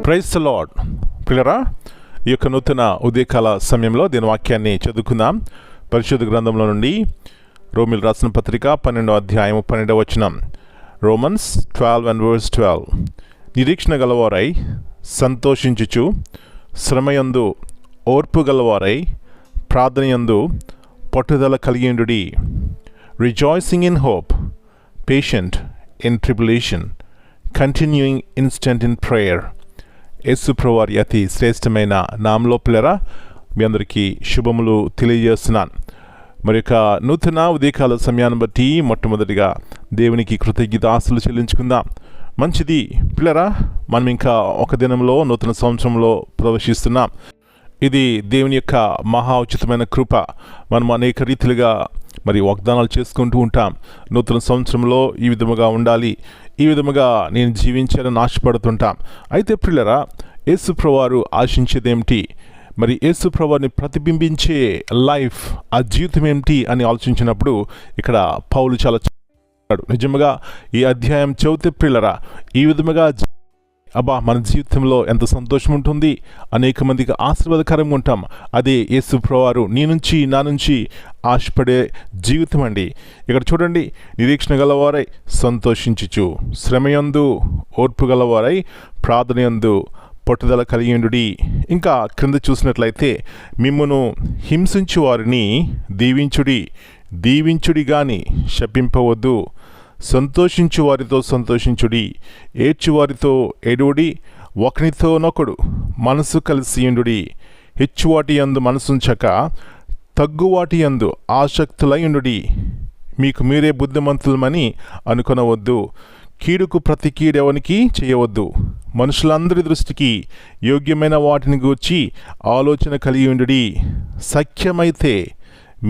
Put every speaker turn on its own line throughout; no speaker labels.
Praise the lord. ప్రియులారా, ఈ యొక్క నూతన ఉదయకాల సమయంలో దీని వాక్యాన్ని చదువుకుందాం. పరిశుద్ధ గ్రంథంలో నుండి రోమిల్ రాసిన పత్రిక 12వ అధ్యాయం 12వ వచనం. రోమన్స్ 12:12. నిరీక్షణ గలవారై సంతోషించుచు, శ్రమయందు ఓర్పు గలవారై ప్రార్థనయందు పట్టుదల కలిగియుండుడి. Rejoicing in hope, patient in tribulation, continuing instant in prayer. Yesu ప్రభువారి అతి శ్రేష్టమైన నామములో పిల్లరా మీ అందరికీ శుభములు తెలియజేస్తున్నాను. మరి యొక్క నూతన ఉదయకాల సమయాన్ని బట్టి మొట్టమొదటిగా దేవునికి కృతజ్ఞతాస్తులు చెల్లించుకుందాం. మంచిది పిల్లరా, మనం ఇంకా ఒక దినంలో నూతన సంవత్సరంలో ప్రవేశిస్తున్నాం. ఇది దేవుని యొక్క మహా ఉచితమైన కృప. మనం అనేక రీతిలుగా మరి వాగ్దానాలు చేసుకుంటూ ఉంటాం. నూతన సంవత్సరంలో ఈ విధముగా ఉండాలి, ఈ విధముగా నేను జీవించాలని ఆశపడుతుంటాం. అయితే ప్రియులారా, యేసు ప్రభువారు ఆశించేదేమిటి, మరి యేసు ప్రభువారిని ప్రతిబింబించే లైఫ్, ఆ జీవితం ఏమిటి అని ఆలోచించినప్పుడు ఇక్కడ పౌలు చాలా నిజముగా ఈ అధ్యాయం చదివితే ప్రియులారా, ఈ విధముగా మన జీవితంలో ఎంత సంతోషం ఉంటుంది, అనేక మందికి ఆశీర్వాదకరంగా ఉంటాం. అదే యేసు ప్రభువారు నీ నుంచి నా నుంచి ఆశపడే జీవితం అండి. ఇక్కడ చూడండి, నిరీక్షణ గలవారై సంతోషించుచు, శ్రమయందు ఓర్పు గలవారై ప్రార్థనయందు పట్టుదల కలిగియుండుడి. ఇంకా క్రింద చూసినట్లయితే, మిమ్మును హింసించు వారిని దీవించుడి గాని శపింపవద్దు. సంతోషించు వారితో సంతోషించుడి, ఏడ్చువారితో ఏడుడి, ఒకనితోనొకడు మనసు కలిసియుండుడి. హెచ్చువాటి యందు మనసుంచక తగ్గువాటి యందు ఆసక్తులయుండుడి. మీకు మీరే బుద్ధిమంతులమని అనుకొనవద్దు. కీడుకు ప్రతి కీడెవనికి చేయవద్దు. మనుషులందరి దృష్టికి యోగ్యమైన వాటిని గూర్చి ఆలోచన కలిగియుండుడి. సఖ్యమైతే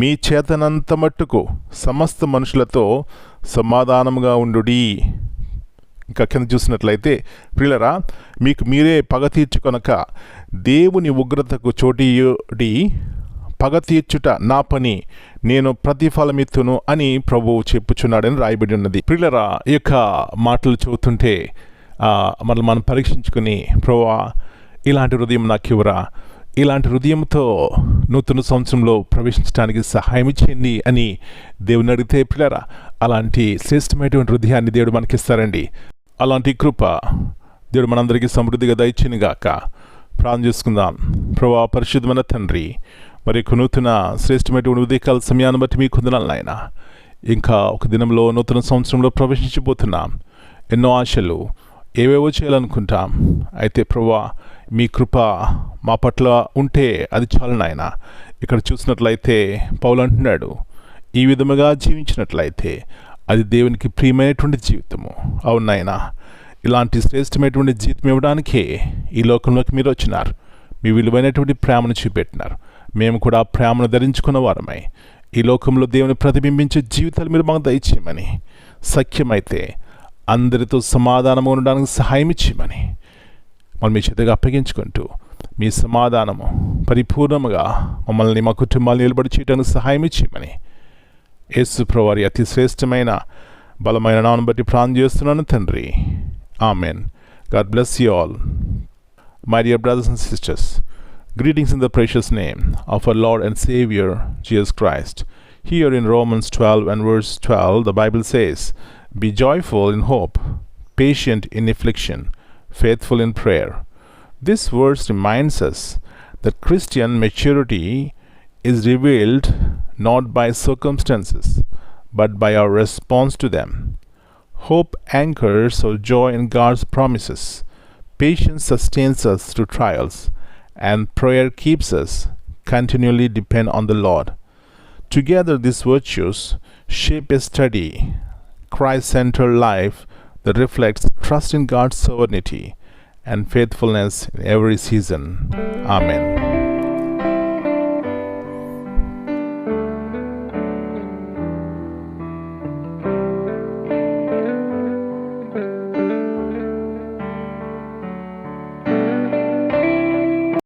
మీ చేతనంత మట్టుకు సమస్త మనుషులతో సమాధానముగా ఉండుడి. ఇంకా కింద చూసినట్లయితే, ప్రియులరా, మీకు మీరే పగ తీర్చుకొనక దేవుని ఉగ్రతకు చోటియుడి. పగ తీర్చుట నా పని, నేను ప్రతిఫలమిత్తును అని ప్రభువు చెప్పుచున్నాడని రాయబడి ఉన్నది. ప్రియులరా, ఈ యొక్క మాటలు చదువుతుంటే మనం పరీక్షించుకుని, ప్రభువా ఇలాంటి హృదయం నాకు ఇవ్వరా, ఇలాంటి హృదయంతో నూతన సంవత్సరంలో ప్రవేశించడానికి సహాయం చేయండి అని దేవుని అడిగితే పిల్లరా, అలాంటి శ్రేష్టమైనటువంటి హృదయాన్ని దేవుడు మనకిస్తారండి. అలాంటి కృప దేవుడు మనందరికీ సమృద్ధిగా దయచేయనుగాక. ప్రార్థన చేసుకుందాం. ప్రభువా పరిశుద్ధమైన తండ్రి, మరి నూతన శ్రేష్టమైనటువంటి ఉదయకాల సమయాన్ని బట్టి మీకు వందనాలు నాయనా. ఇంకా ఒక దినంలో నూతన సంవత్సరంలో ప్రవేశించబోతున్నాం. ఎన్నో ఆశలు, ఏవేవో చేయాలనుకుంటాం. అయితే ప్రభువా మీ కృప మా పట్ల ఉంటే అది చాలు నాయనా. ఇక్కడ చూసినట్లయితే పౌలు అంటున్నాడు, ఈ విధముగా జీవించినట్లయితే అది దేవునికి ప్రియమైనటువంటి జీవితము. అవును నాయనా, ఇలాంటి శ్రేష్టమైనటువంటి జీవితం ఇవ్వడానికే ఈ లోకంలోకి మీరు వచ్చినారు. మీ విలువైనటువంటి ప్రేమను చూపెట్టినారు. మేము కూడా ఆ ప్రేమను ధరించుకున్న వారమై ఈ లోకంలో దేవుని ప్రతిబింబించే జీవితాలు మీరు మాకు దయచేయమని, సఖ్యమైతే అందరితో సమాధానంగా ఉండడానికి సహాయం ఇచ్చేయమని మనం మీ చేతిగా అప్పగించుకుంటూ, మీ సమాధానము పరిపూర్ణముగా మమ్మల్ని మా కుటుంబాలు నిలబడి చేయడానికి సహాయం ఇచ్చేయమని యేసు ప్రభువారి అతి శ్రేష్టమైన బలమైన నామమును బట్టి ప్రార్థన చేస్తున్నాను తండ్రి. Amen. God bless you all. My dear brothers and sisters, greetings in the precious name of our Lord and Savior Jesus Christ. Here in Romans 12:12, the Bible says, be joyful in hope, patient in affliction, faithful in prayer. This verse reminds us that Christian maturity is revealed not by circumstances, but by our response to them. Hope anchors our joy in God's promises. Patience sustains us through trials, and prayer keeps us continually depend on the Lord. Together these virtues shape a steady, Christ-centered life that reflects trust in God's sovereignty and faithfulness in every season. Amen.